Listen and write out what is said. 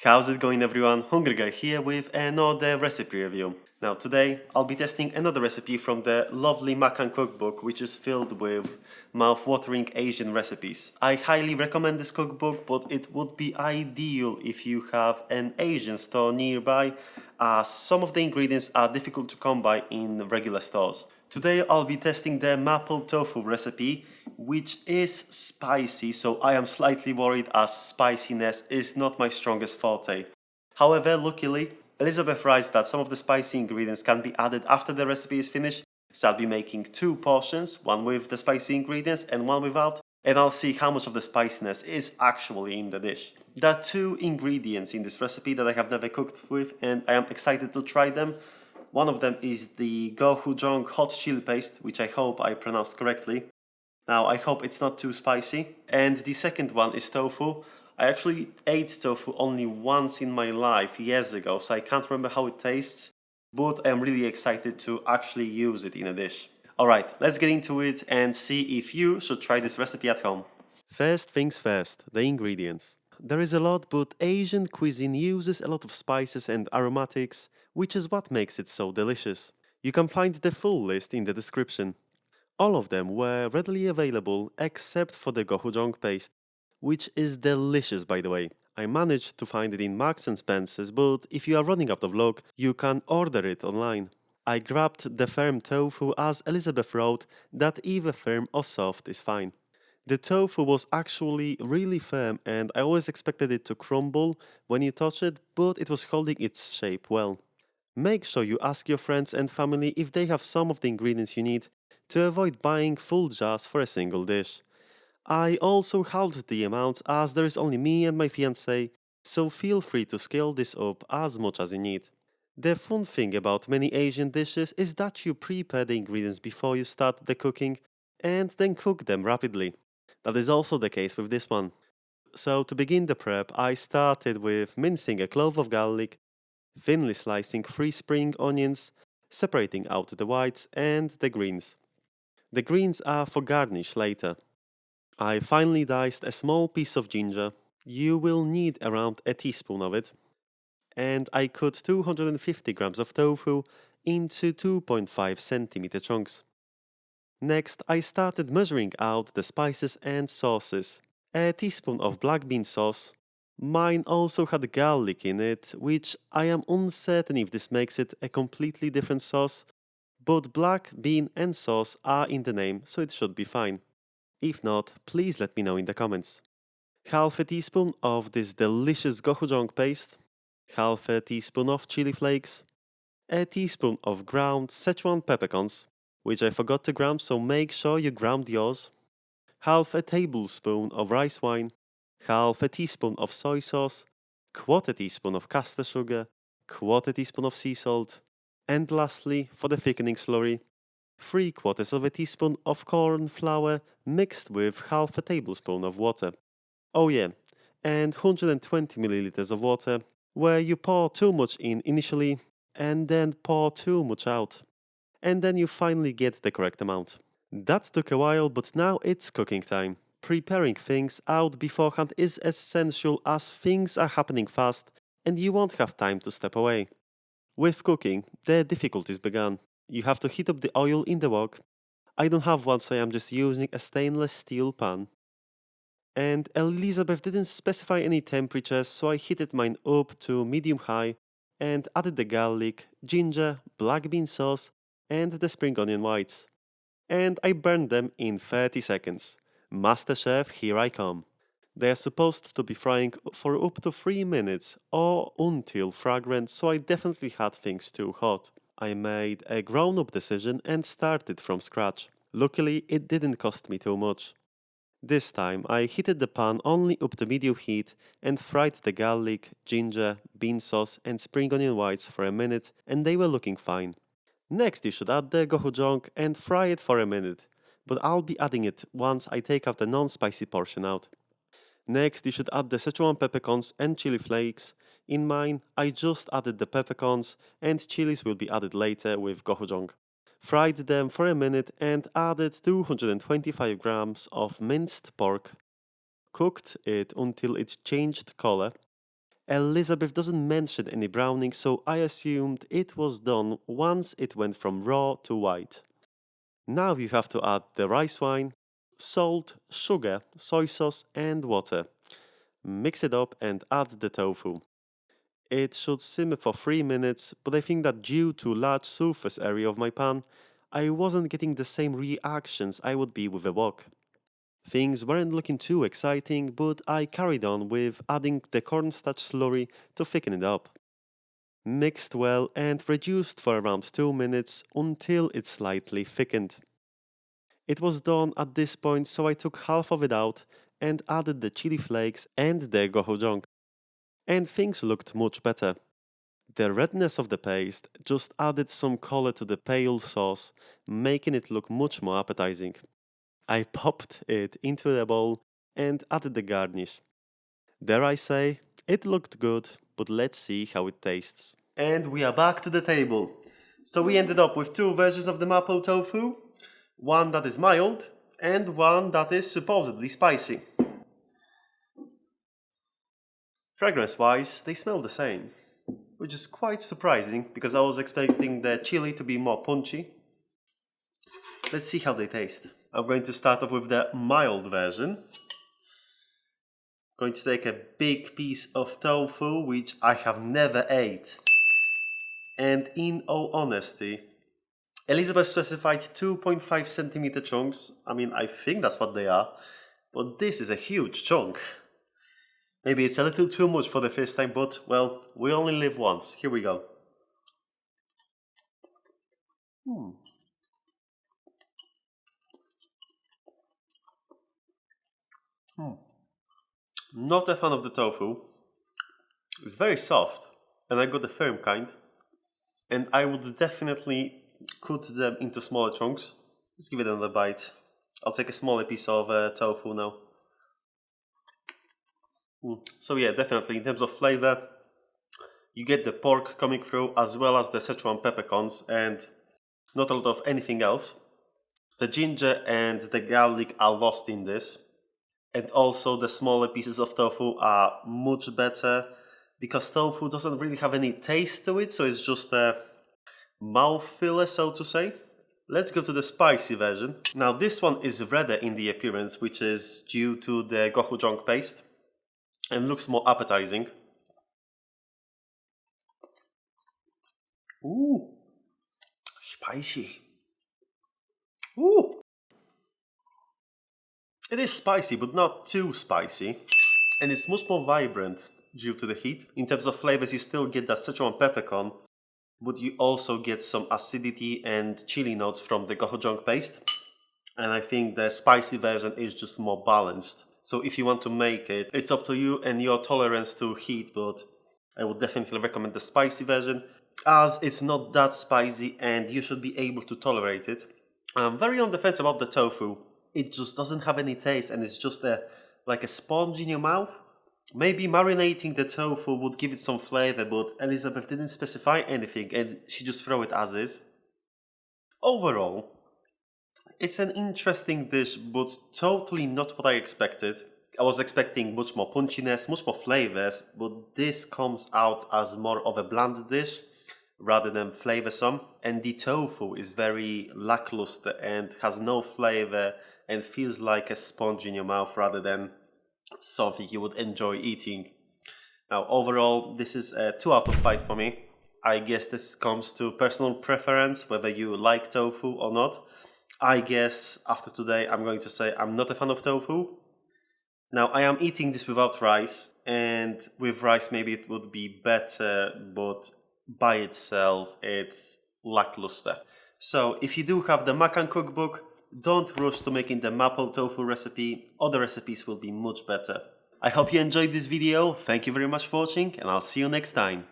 How's it going, everyone? Hungry Guy here with another recipe review. Now today I'll be testing another recipe from the lovely Makan cookbook, which is filled with mouth-watering Asian recipes. I highly recommend this cookbook, but it would be ideal if you have an Asian store nearby, as some of the ingredients are difficult to come by in regular stores. Today I'll be testing the Ma-Po Tofu recipe, which is spicy, so I am slightly worried as spiciness is not my strongest forte. However, luckily, Elizabeth writes that some of the spicy ingredients can be added after the recipe is finished, so I'll be making two portions, one with the spicy ingredients and one without, and I'll see how much of the spiciness is actually in the dish. There are two ingredients in this recipe that I have never cooked with, and I am excited to try them. One of them is the Gochujang hot chili paste, which I hope I pronounced correctly. Now, I hope it's not too spicy. And the second one is tofu. I actually ate tofu only once in my life years ago, so I can't remember how it tastes, but I'm really excited to actually use it in a dish. Alright, let's get into it and see if you should try this recipe at home. First things first, the ingredients. There is a lot, but Asian cuisine uses a lot of spices and aromatics, which is what makes it so delicious. You can find the full list in the description. All of them were readily available except for the gochujang paste, which is delicious, by the way. I managed to find it in Marks and Spencer's, but if you are running out of luck, you can order it online. I grabbed the firm tofu as Elizabeth wrote that either firm or soft is fine. The tofu was actually really firm and I always expected it to crumble when you touch it, but it was holding its shape well. Make sure you ask your friends and family if they have some of the ingredients you need to avoid buying full jars for a single dish. I also halved the amounts as there is only me and my fiancé, so feel free to scale this up as much as you need. The fun thing about many Asian dishes is that you prepare the ingredients before you start the cooking and then cook them rapidly. That is also the case with this one. So to begin the prep, I started with mincing a clove of garlic, thinly slicing 3 spring onions, separating out the whites and the greens. The greens are for garnish later. I finely diced a small piece of ginger. You will need around a teaspoon of it. And I cut 250 grams of tofu into 2.5 centimeter chunks. Next, I started measuring out the spices and sauces. A teaspoon of black bean sauce. Mine also had garlic in it, which I am uncertain if this makes it a completely different sauce, but black bean and sauce are in the name, so it should be fine. If not, please let me know in the comments. Half a teaspoon of this delicious gochujang paste, half a teaspoon of chili flakes, a teaspoon of ground Sichuan peppercorns, which I forgot to ground, so make sure you ground yours, half a tablespoon of rice wine, half a teaspoon of soy sauce, quarter teaspoon of caster sugar, quarter teaspoon of sea salt, and lastly, for the thickening slurry, 3/4 of a teaspoon of corn flour mixed with half a tablespoon of water. Oh yeah, and 120 milliliters of water, where you pour too much in initially and then pour too much out. And then you finally get the correct amount. That took a while, but now it's cooking time. Preparing things out beforehand is essential as things are happening fast and you won't have time to step away. With cooking, the difficulties began. You have to heat up the oil in the wok. I don't have one, so I'm just using a stainless steel pan. And Elizabeth didn't specify any temperatures, so I heated mine up to medium-high and added the garlic, ginger, black bean sauce, and the spring onion whites. And I burned them in 30 seconds. MasterChef, here I come. They are supposed to be frying for up to 3 minutes or until fragrant, so I definitely had things too hot. I made a grown-up decision and started from scratch. Luckily, it didn't cost me too much. This time, I heated the pan only up to medium heat and fried the garlic, ginger, bean sauce and spring onion whites for a minute and they were looking fine. Next, you should add the gochujang and fry it for a minute, but I'll be adding it once I take out the non-spicy portion out. Next, you should add the Sichuan peppercorns and chili flakes. In mine, I just added the peppercorns and chilies will be added later with gochujang. Fried them for a minute and added 225 grams of minced pork. Cooked it until it changed color Elizabeth doesn't mention any browning, so I assumed it was done once it went from raw to white. Now you have to add the rice wine, salt, sugar, soy sauce and water. Mix it up and add the tofu. It should simmer for 3 minutes, but I think that due to large surface area of my pan, I wasn't getting the same reactions I would be with a wok. Things weren't looking too exciting, but I carried on with adding the cornstarch slurry to thicken it up. Mixed well and reduced for around 2 minutes until it slightly thickened. It was done at this point, so I took half of it out and added the chili flakes and the gochujang. And things looked much better. The redness of the paste just added some color to the pale sauce, making it look much more appetizing. I popped it into the bowl and added the garnish. Dare I say, it looked good, but let's see how it tastes. And we are back to the table. So we ended up with 2 versions of the Ma-Po Tofu. One that is mild and one that is supposedly spicy. Fragrance-wise, they smell the same, which is quite surprising because I was expecting the chili to be more punchy. Let's see how they taste. I'm going to start off with the mild version. Going to take a big piece of tofu, which I have never ate. And in all honesty, Elizabeth specified 2.5 centimeter chunks. I mean, I think that's what they are, but this is a huge chunk. Maybe it's a little too much for the first time, but well, we only live once. Here we go. Not a fan of the tofu. It's very soft, and I got the firm kind. And I would definitely cut them into smaller chunks. Let's give it another bite. I'll take a smaller piece of tofu now. So yeah, definitely in terms of flavor, you get the pork coming through as well as the Sichuan peppercorns and not a lot of anything else. The ginger and the garlic are lost in this. And also the smaller pieces of tofu are much better because tofu doesn't really have any taste to it, so it's just a mouth filler, so to say. Let's go to the spicy version. Now this one is redder in the appearance, which is due to the gochujang paste and looks more appetizing. Ooh, spicy. Ooh. It is spicy, but not too spicy. And it's much more vibrant due to the heat. In terms of flavors, you still get that Sichuan peppercorn, but you also get some acidity and chili notes from the gochujang paste. And I think the spicy version is just more balanced. So if you want to make it, it's up to you and your tolerance to heat, but I would definitely recommend the spicy version as it's not that spicy and you should be able to tolerate it. I'm very on the fence about the tofu. It just doesn't have any taste and it's just like a sponge in your mouth. Maybe marinating the tofu would give it some flavor, but Elizabeth didn't specify anything and she just threw it as is. Overall, it's an interesting dish, but totally not what I expected. I was expecting much more punchiness, much more flavors, but this comes out as more of a bland dish rather than flavorsome. And the tofu is very lackluster and has no flavor and feels like a sponge in your mouth rather than something you would enjoy eating. Now overall, this is a 2 out of 5 for me. I guess this comes to personal preference, whether you like tofu or not. I guess after today I'm going to say I'm not a fan of tofu. Now I am eating this without rice, and with rice maybe it would be better, but by itself it's lackluster. So if you do have the Makan CookBook, don't rush to making the Ma-Po Tofu recipe. Other recipes will be much better. I hope you enjoyed this video. Thank you very much for watching and I'll see you next time.